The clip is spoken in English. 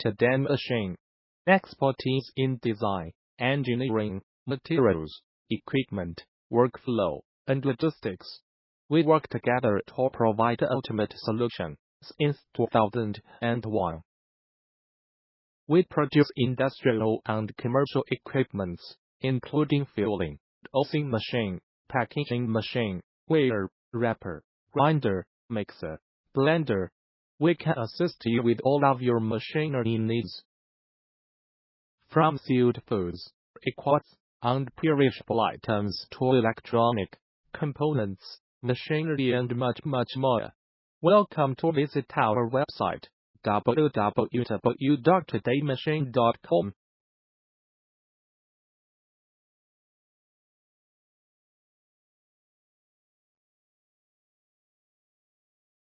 end-to-end machine. Expertise in design, engineering, materials, equipment, workflow, and logistics. We work together to provide the ultimate solution since 2001. We produce industrial and commercial equipments, including filling, icing machine, packaging machine, weigher, wrapper, grinder, mixer, blender. We can assist you with all of your machinery needs. From sealed foods, equipment, and perishable items to electronic components, machinery, and much more. Welcome to visit our website www.todaymachine.com.